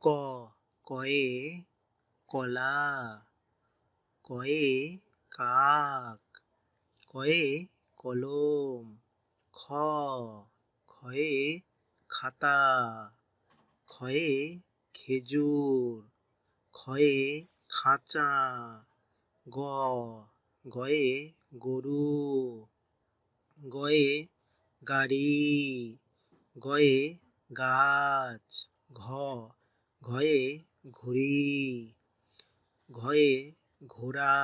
ক, কয়ে কলা, কয়ে কাক, কয়ে কলম, খ, খয়ে খাতা, খয়ে খেজুর, খয়ে খাঁচা, গ, গয়ে গরু, গয়ে গাড়ি, গয়ে গাছ, ঘ, ঘয়ে ঘুড়ি, ঘয়ে ঘোড়া,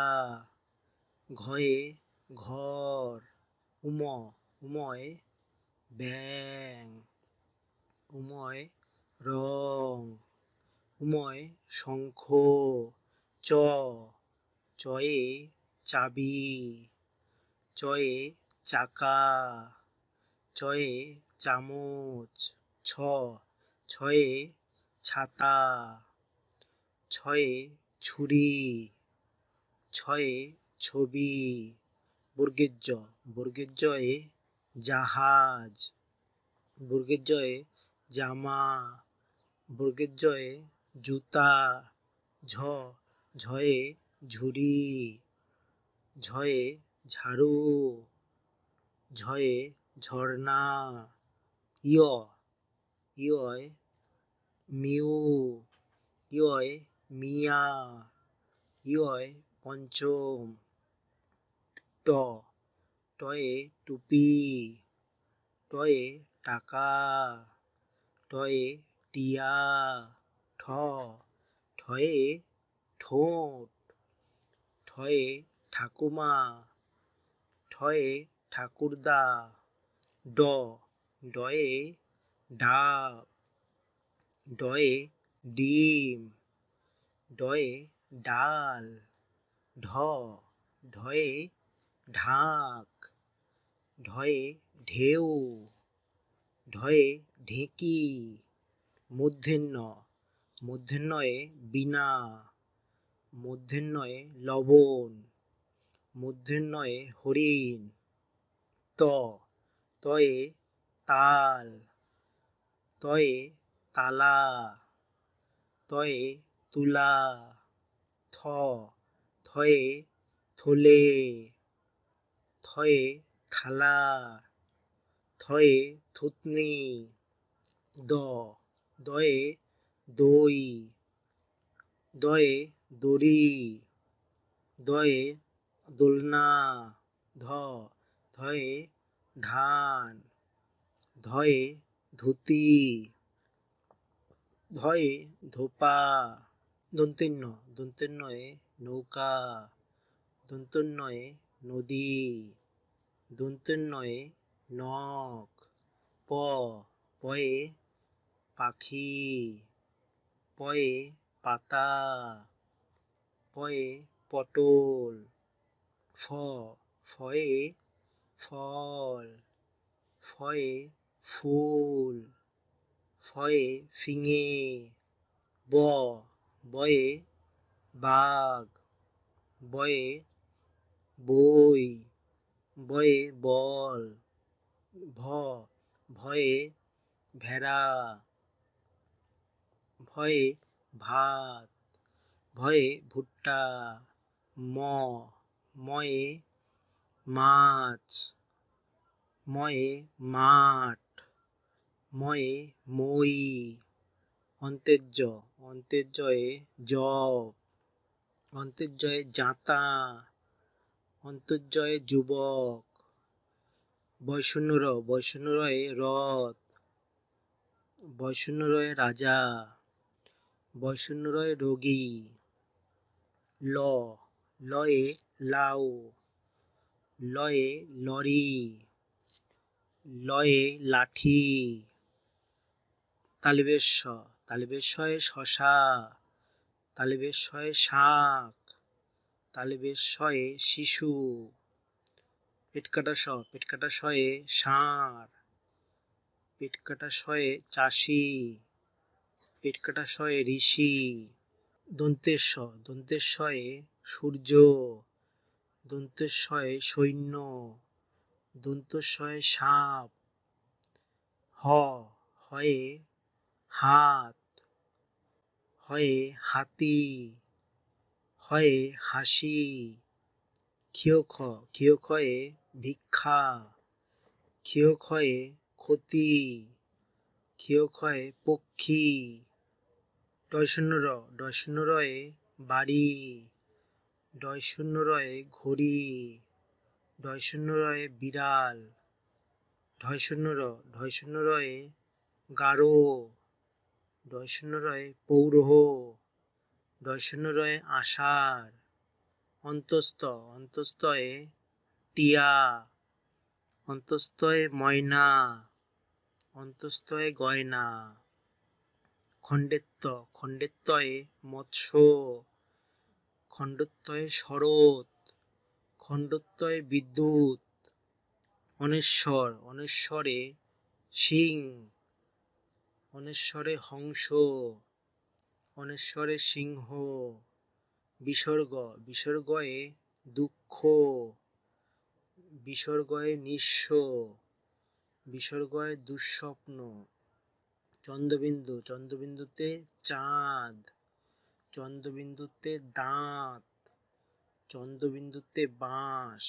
ঘয়ে ঘর, উম, উময় ব্যাঙ, উময় রং, উময় শঙ্খ, চ, চয়ে চাবি, চয়ে চাকা, চয়ে চামচ, ছ, ছয়ে ছাতা, ছয়ে ছুরি, ছয়ে ছবি, বর্গের জ, বর্গের জয়ে জাহাজ, বর্গের জয়ে জামা, বর্গের জয়ে জুতা, ঝ, ঝয়ে ঝুড়ি, ঝয়ে ঝাড়ু, ঝয়ে ঝর্ণা, ইয়, ইয়য় মিউ, ইয়য় মিয়া, ইয়য় পঞ্চম, ট, টয়ে টুপি, টয়ে টাকা, টয়ে টিয়া, ঠ, ঠয়ে ঠোঁট, ঠয়ে ঠাকুমা, ঠয়ে ঠাকুরদা, ড, ডয়ে ডাব, ডয়ে ডিম, ডয়ে ডাল, ঢ, ঢয়ে ঢাক, ঢয়ে ঢেউ, ঢয়ে ঢেঁকি, মূর্ধন্য, মূর্ধন্যয়ে বীণা, মূর্ধন্যয়ে লবণ, মূর্ধন্যয়ে হরিণ, ত, তয়ে তাল, তয়ে তালা, তয়ে তুলা, থ, থয়ে থলে, থয়ে থালা, থয়ে থুতনি, দ, দয়ে দই, দয়ে দড়ি, দয়ে দোলনা, ধ, ধয়ে ধান, ধয়ে ধুতি, ধয়ে ধোপা, দন্তেন্ন, দন্তেন্নয়ে নৌকা, দন্তন্নয়ে নদী, দন্তন্নয়ে নখ, প, পয়ে পাখি, পয়ে পাতা, পয়ে পটল, ফ, ফয়ে ফল, ফয়ে ফুল, ফয়ে ফিঙে, ব, বয়ে বাঘ, বয়ে বই, বয়ে বল, ভ, ভয়ে ভেড়া, ভয়ে ভাত, ভয়ে ভুট্টা, ম, ময়ে মাছ, ময়ে মাঠ, ময়ে মই, অন্তেজ্য, অন্তেজ্যয়ে জব, অন্তেজ্যয়ে জাঁতা, অন্তর্জয়ে যুবক, বয়শূন্য র, বয়শূন্য রয়ে রথ, বয়শূন্য রয়ে রাজা, বয়শূন্য রয়ে রোগী, ল, লয়ে লাউ, লয়ে লরি, লয়ে লাঠি, তালিবেশ শ, তালিবেশ শয়ে শশা, তালিবেশ শয়ে শাক, তালিবেশ শয়ে শিশু, পেটকাটা শ, পেটকাটা শয়ে ষাঁড়, পেটকাটা শয়ে চাষি, পেটকাটা শয়ে ঋষি, দন্তেশ শ, দন্তেশ শয়ে সূর্য, দন্তেশ শয়ে সৈন্য, দন্তেশ শয়ে সাপ, হ, হয়ে হাত, হয়ে হাতি, হয়ে হাসি, ক্ষিয় ক্ষয়ে ভিক্ষা, ক্ষিয় ক্ষয়ে ক্ষতি, ক্ষিয় ক্ষয়ে পক্ষী, ডয় শূন্য রয়ে বাড়ি, ডয় শূন্য রয়ে ঘড়ি, ডয় শূন্য রয়ে বিড়াল, ঢয় শূন্য রয়ে গারো, ডয় শূন্য রয়ে পৌরহ, ডয় শূন্য রয়ে আষাঢ়, অন্তস্তয়ে টিয়া, অন্তস্তয়ে ময়না, অন্তস্তয়ে গয়না, খণ্ডেত্বয়ে মৎস্য, খণ্ডত্বয়ে শরৎ, খণ্ডত্বয়ে বিদ্যুৎ, অনেশ্বরে সিং, অনেশ্বরে হংস, অনেশ্বরে সিংহ, বিসর্গয়ে দুঃখ, বিসর্গয়ে নিঃস্ব, বিসর্গয়ে দুঃস্বপ্ন, চন্দ্রবিন্দুতে চাঁদ, চন্দ্রবিন্দুতে দাঁত, চন্দ্রবিন্দুতে বাঁশ।